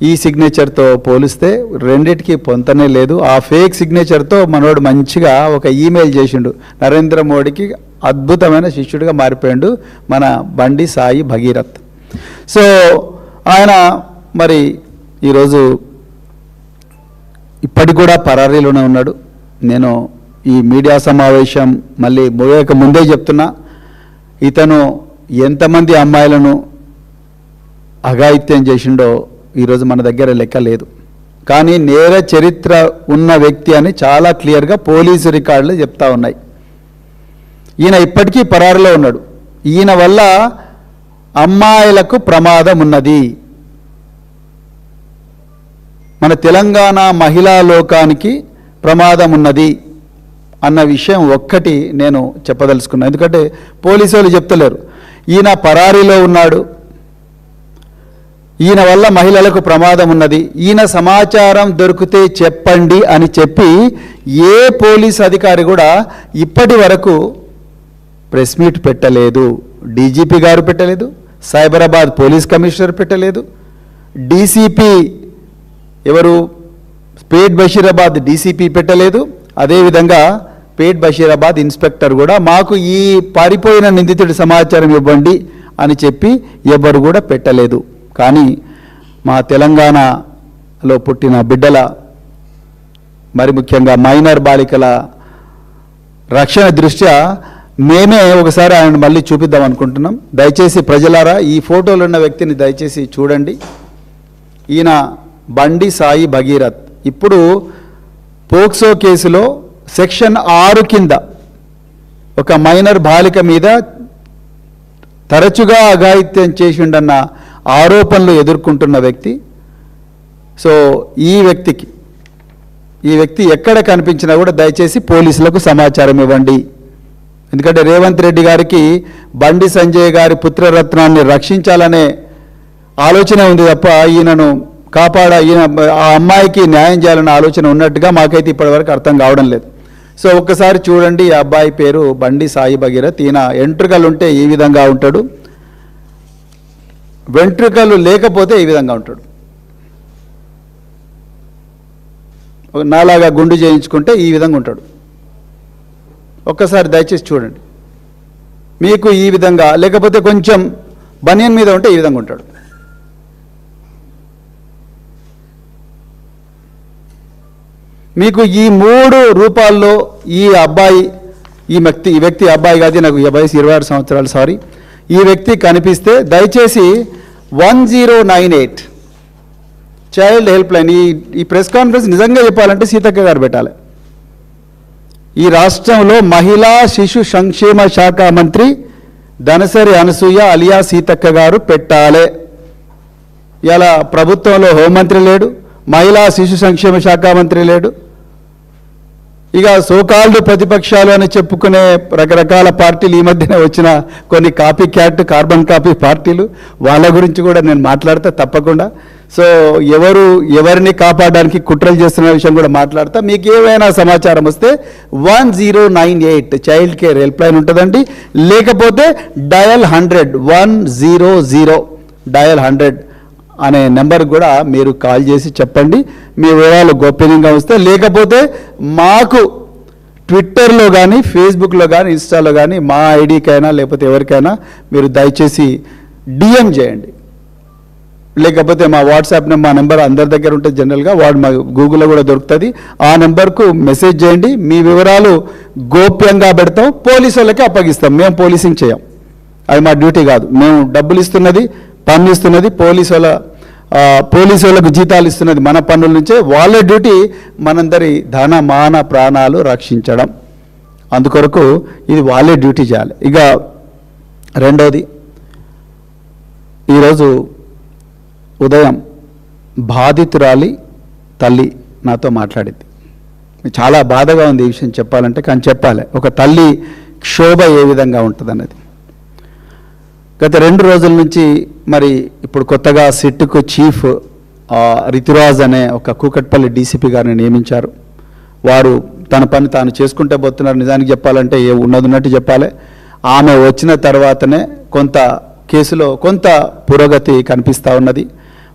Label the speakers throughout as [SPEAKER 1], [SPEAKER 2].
[SPEAKER 1] ఈ సిగ్నేచర్తో పోలిస్తే రెండిటికి పొంతనే లేదు. ఆ ఫేక్ సిగ్నేచర్తో మనోడు మంచిగా ఒక ఈమెయిల్ చేసిండు. నరేంద్ర మోడీకి అద్భుతమైన శిష్యుడిగా మారిపోయాడు మన బండి సాయి భగీరథ్. సో ఆయన మరి ఈరోజు ఇప్పటికి కూడా పరారీలోనే ఉన్నాడు. నేను ఈ మీడియా సమావేశం మళ్ళీ ముగియక ముందే చెప్తున్నా, ఇతను ఎంతమంది అమ్మాయిలను అఘాయిత్యం చేసిండో ఈరోజు మన దగ్గర లెక్క లేదు. కానీ నేర చరిత్ర ఉన్న వ్యక్తి అని చాలా క్లియర్గా పోలీసు రికార్డులు చెప్తా ఉన్నాయి. ఈయన ఇప్పటికీ పరారులో ఉన్నాడు. ఈయన వల్ల అమ్మాయిలకు ప్రమాదం ఉన్నది. మన తెలంగాణ మహిళా లోకానికి ప్రమాదం ఉన్నది అన్న విషయం ఒక్కటి నేను చెప్పదలుచుకున్నాను. ఎందుకంటే పోలీసు వాళ్ళు చెప్తలేరు. ఈయన పరారీలో ఉన్నాడు, ఈయన వల్ల మహిళలకు ప్రమాదం ఉన్నది, ఈయన సమాచారం దొరికితే చెప్పండి అని చెప్పి ఏ పోలీస్ అధికారి కూడా ఇప్పటి వరకు ప్రెస్ మీట్ పెట్టలేదు. డీజీపీ గారు పెట్టలేదు, సైబరాబాద్ పోలీస్ కమిషనర్ పెట్టలేదు, డీసీపీ ఎవరు పేట్ బషీరాబాద్ డీసీపీ పెట్టలేదు, అదేవిధంగా పేట్ బషీరాబాద్ ఇన్స్పెక్టర్ కూడా మాకు ఈ పారిపోయిన నిందితుడి సమాచారం ఇవ్వండి అని చెప్పి ఎవరు కూడా పెట్టలేదు. కానీ మా తెలంగాణలో పుట్టిన బిడ్డల, మరి ముఖ్యంగా మైనర్ బాలికల రక్షణ దృష్ట్యా మేమే ఒకసారి ఆయన మళ్ళీ చూపిద్దాం అనుకుంటున్నాం. దయచేసి ప్రజలారా ఈ ఫోటోలో ఉన్న వ్యక్తిని దయచేసి చూడండి. ఈయన బండి సాయి భగీరథ్. ఇప్పుడు పోక్సో కేసులో సెక్షన్ 6 కింద ఒక మైనర్ బాలిక మీద తరచుగా అఘాయిత్యం చేసిండన్న ఆరోపణలు ఎదుర్కొంటున్న వ్యక్తి. సో ఈ వ్యక్తి ఎక్కడ కనిపించినా కూడా దయచేసి పోలీసులకు సమాచారం ఇవ్వండి. ఎందుకంటే రేవంత్ రెడ్డి గారికి బండి సంజయ్ గారి పుత్రరత్నాన్ని రక్షించాలనే ఆలోచన ఉంది తప్ప ఈయనను ఈయన ఆ అమ్మాయికి న్యాయం చేయాలన్న ఆలోచన ఉన్నట్టుగా మాకైతే ఇప్పటివరకు అర్థం కావడం లేదు. సో ఒక్కసారి చూడండి, ఈ అబ్బాయి పేరు బండి సాయి భగీరథ్. ఈయన వెంట్రుకలు ఉంటే ఈ విధంగా ఉంటాడు, వెంట్రుకలు లేకపోతే ఈ విధంగా ఉంటాడు. నాలాగా గుండు చేయించుకుంటే ఈ విధంగా ఉంటాడు. ఒక్కసారి దయచేసి చూడండి. మీకు ఈ విధంగా లేకపోతే కొంచెం బనియన్ మీద ఉంటే ఈ విధంగా ఉంటాడు. మీకు ఈ 3 రూపాల్లో ఈ వ్యక్తి అబ్బాయి కాదు, నాకు వయసు 26 సంవత్సరాలు, సారీ, ఈ వ్యక్తి కనిపిస్తే దయచేసి 1098 చైల్డ్ హెల్ప్ లైన్. ఈ ప్రెస్ కాన్ఫరెన్స్ నిజంగా చెప్పాలంటే సీతక్క గారు పెట్టాలి. ఈ రాష్ట్రంలో మహిళా శిశు సంక్షేమ శాఖ మంత్రి దనసరి అనసూయ అలియా సీతక్క గారు పెట్టాలి. ఇలా ప్రభుత్వంలో హోంమంత్రి లేడు, మహిళా శిశు సంక్షేమ శాఖ మంత్రి లేడు. ఇక సోకాల్డ్ ప్రతిపక్షాలు అని చెప్పుకునే రకరకాల పార్టీలు, ఈ మధ్యనే వచ్చిన కొన్ని కాపీ క్యాట్ కార్బన్ కాపీ పార్టీలు, వాళ్ళ గురించి కూడా నేను మాట్లాడతా తప్పకుండా. సో ఎవరిని కాపాడడానికి కుట్రలు చేస్తున్న విషయం కూడా మాట్లాడతా. మీకు ఏమైనా సమాచారం వస్తే 1098 చైల్డ్ కేర్ హెల్ప్ లైన్ ఉంటుందండి. లేకపోతే డయల్ 100 100 డయల్ 100 అనే నెంబర్ కూడా మీరు కాల్ చేసి చెప్పండి మీ వివరాలు గోప్యంగా వస్తే. లేకపోతే మాకు ట్విట్టర్లో కానీ ఫేస్బుక్లో కానీ ఇన్స్టాలో కానీ మా ఐడికైనా లేకపోతే ఎవరికైనా మీరు దయచేసి డిఎం చేయండి. లేకపోతే మా వాట్సాప్ మా నెంబర్ అందరి దగ్గర ఉంటుంది జనరల్గా, మా గూగుల్లో కూడా దొరుకుతుంది. ఆ నెంబర్కు మెసేజ్ చేయండి. మీ వివరాలు గోప్యంగా పెడతాం, పోలీసు వాళ్ళకి అప్పగిస్తాం. మేము పోలీసింగ్ చేయం, అది మా డ్యూటీ కాదు. మేము డబ్బులు ఇస్తున్నది, పన్ను ఇస్తున్నది పోలీసు వాళ్ళకు జీతాలు ఇస్తున్నది మన పన్నుల నుంచే. వాళ్ళ డ్యూటీ మనందరి ధన మాన ప్రాణాలు రక్షించడం. అందుకొరకు ఇది వాళ్ళే డ్యూటీ చేయాలి. ఇక రెండోది, ఈరోజు ఉదయం బాధితురాలి తల్లి నాతో మాట్లాడింది. చాలా బాధగా ఉంది ఈ విషయం చెప్పాలంటే, కానీ చెప్పాలి. ఒక తల్లి క్షోభ ఏ విధంగా ఉంటుందన్నది. గత 2 రోజుల నుంచి మరి ఇప్పుడు కొత్తగా సిట్కు చీఫ్ రితురాజ్ అనే ఒక కూకట్పల్లి డీసీపీ గారిని నియమించారు. వారు తన పని తాను చేసుకుంటే పోతున్నారు. నిజానికి చెప్పాలంటే ఉన్నట్టు చెప్పాలి. ఆమె వచ్చిన తర్వాతనే కేసులో కొంత పురోగతి కనిపిస్తూ ఉన్నది.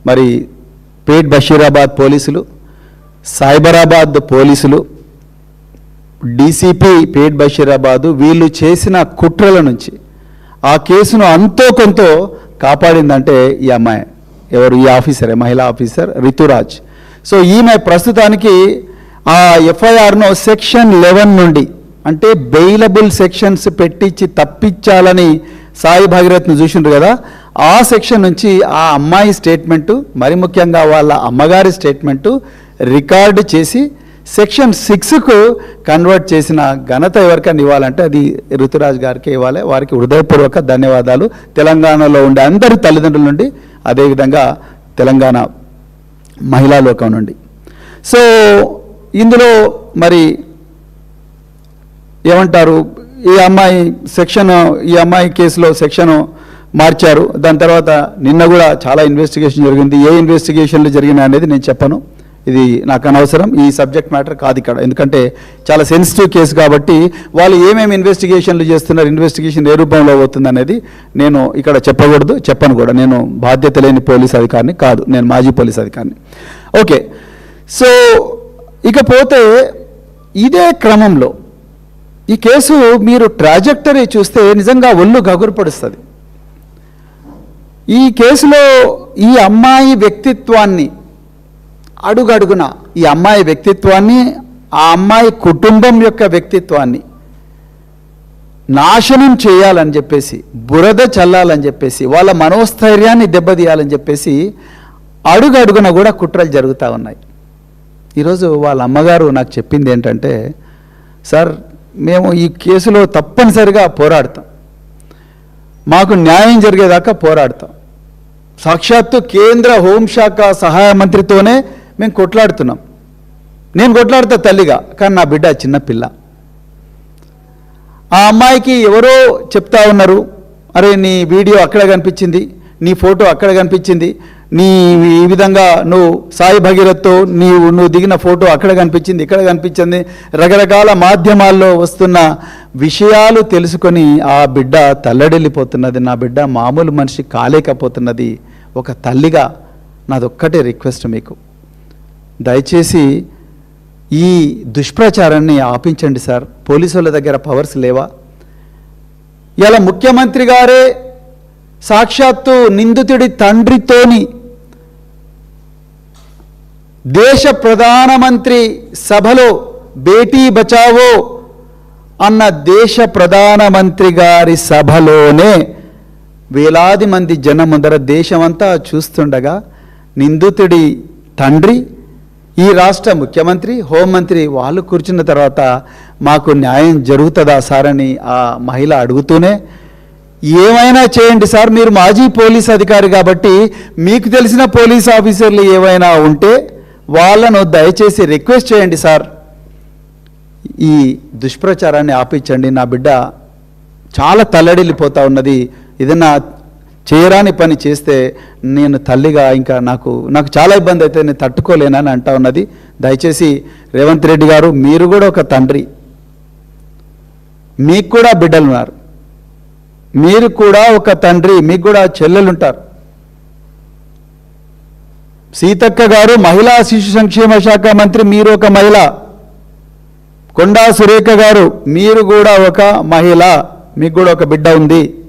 [SPEAKER 1] మరి పేట్ బషీరాబాద్ పోలీసులు, సైబరాబాద్ పోలీసులు, డీసీపీ పేట్ బషీరాబాదు వీళ్ళు చేసిన కుట్రల నుంచి ఆ కేసును అంతో కొంత కాపాడిందంటే ఈ అమ్మాయి. ఎవరు? ఈ ఆఫీసరే, మహిళా ఆఫీసర్ రితురాజ్. సో ఈమె ప్రస్తుతానికి ఆ ఎఫ్ఐఆర్ను సెక్షన్ 11 నుండి, అంటే బెయిలబుల్ సెక్షన్స్ పెట్టించి తప్పించాలని సాయి భగీరథ్ను చూసిండ్రు కదా, ఆ సెక్షన్ నుంచి ఆ అమ్మాయి స్టేట్మెంటు, మరి ముఖ్యంగా వాళ్ళ అమ్మగారి స్టేట్మెంటు రికార్డు చేసి సెక్షన్ 6కు కన్వర్ట్ చేసిన ఘనత ఎవరికైనా ఇవ్వాలంటే అది ఋతురాజ్ గారికి ఇవ్వాలి. వారికి హృదయపూర్వక ధన్యవాదాలు. తెలంగాణలో ఉండే అందరి తల్లిదండ్రుల నుండి, అదేవిధంగా తెలంగాణ మహిళా లోకం నుండి. సో ఇందులో మరి ఏమంటారు, ఈ అమ్మాయి కేసులో సెక్షన్ మార్చారు. దాని తర్వాత నిన్న కూడా చాలా ఇన్వెస్టిగేషన్ జరిగింది. ఏ ఇన్వెస్టిగేషన్లు జరిగినాయి అనేది నేను చెప్పను, ఇది నాకు అనవసరం, ఈ సబ్జెక్ట్ మ్యాటర్ కాదు ఇక్కడ. ఎందుకంటే చాలా సెన్సిటివ్ కేసు కాబట్టి వాళ్ళు ఏమేమి ఇన్వెస్టిగేషన్లు చేస్తున్నారు, ఇన్వెస్టిగేషన్ ఏ రూపంలో అవుతుంది అనేది నేను ఇక్కడ చెప్పకూడదు, చెప్పను కూడా. నేను బాధ్యత లేని పోలీస్ అధికారిని కాదు, నేను మాజీ పోలీస్ అధికారిని. ఓకే, సో ఇకపోతే ఇదే క్రమంలో ఈ కేసు మీరు ట్రాజెక్టరీ చూస్తే నిజంగా ఒళ్ళు గగురుపడుస్తుంది. ఈ కేసులో ఈ అమ్మాయి వ్యక్తిత్వాన్ని అడుగడుగున, ఈ అమ్మాయి వ్యక్తిత్వాన్ని, ఆ అమ్మాయి కుటుంబం యొక్క వ్యక్తిత్వాన్ని నాశనం చేయాలని చెప్పేసి, బురద చల్లాలని చెప్పేసి, వాళ్ళ మనోస్థైర్యాన్ని దెబ్బతీయాలని చెప్పేసి అడుగడుగున కూడా కుట్రలు జరుగుతూ ఉన్నాయి. ఈరోజు వాళ్ళ అమ్మగారు నాకు చెప్పింది ఏంటంటే, సార్ మేము ఈ కేసులో తప్పనిసరిగా పోరాడతాం, మాకు న్యాయం జరిగేదాకా పోరాడతాం, సాక్షాత్తు కేంద్ర హోంశాఖ సహాయ మంత్రితోనే మేము కొట్లాడుతున్నాం, నేను కొట్లాడుతా తల్లిగా, కానీ నా బిడ్డ చిన్నపిల్ల. ఆ అమ్మాయికి ఎవరో చెప్తా ఉన్నారు, అరే నీ వీడియో అక్కడ కనిపించింది, నీ ఫోటో అక్కడ కనిపించింది, నీ ఈ విధంగా నువ్వు సాయి భగీరథ్తో నువ్వు దిగిన ఫోటో అక్కడ కనిపించింది, ఇక్కడ కనిపించింది, రకరకాల మాధ్యమాల్లో వస్తున్న విషయాలు తెలుసుకొని ఆ బిడ్డ తల్లడిల్లిపోతున్నది. నా బిడ్డ మామూలు మనిషి కాలేకపోతున్నది. ఒక తల్లిగా నాదొక్కటే రిక్వెస్ట్ మీకు, దయచేసి ఈ దుష్ప్రచారాన్ని ఆపించండి సార్. పోలీసుల దగ్గర పవర్స్ లేవా? ఇలా ముఖ్యమంత్రి గారే సాక్షాత్తు నిందితుడి తండ్రితోని దేశ ప్రధానమంత్రి సభలో బేటీ బచావో అన్న దేశ ప్రధానమంత్రి గారి సభలోనే వేలాది మంది జనం ముందర దేశమంతా చూస్తుండగా నిందితుడి తండ్రి, ఈ రాష్ట్ర ముఖ్యమంత్రి, హోంమంత్రి వాళ్ళు కూర్చున్న తర్వాత మాకు న్యాయం జరుగుతుందా సార్ అని ఆ మహిళ అడుగుతూనే, ఏమైనా చేయండి సార్, మీరు మాజీ పోలీస్ అధికారి కాబట్టి మీకు తెలిసిన పోలీస్ ఆఫీసర్లు ఏవైనా ఉంటే వాళ్ళను దయచేసి రిక్వెస్ట్ చేయండి సార్, ఈ దుష్ప్రచారాన్ని ఆపించండి, నా బిడ్డ చాలా తల్లడిల్లిపోతూ ఉన్నది, ఏదన్నా చేయరాని పని చేస్తే నేను తల్లిగా ఇంకా నాకు చాలా ఇబ్బంది అయితే నేను తట్టుకోలేనని అంటా ఉన్నది. దయచేసి రేవంత్ రెడ్డి గారు, మీరు కూడా ఒక తండ్రి, మీకు కూడా బిడ్డలు ఉన్నారు, మీరు కూడా ఒక తండ్రి, మీకు కూడా చెల్లెలు ఉంటారు. సీతక్క గారు మహిళా శిశు సంక్షేమ శాఖ మంత్రి, మీరు ఒక మహిళ. కొండా సురేఖ గారు, మీరు కూడా ఒక మహిళ, మీకు కూడా ఒక బిడ్డ ఉంది.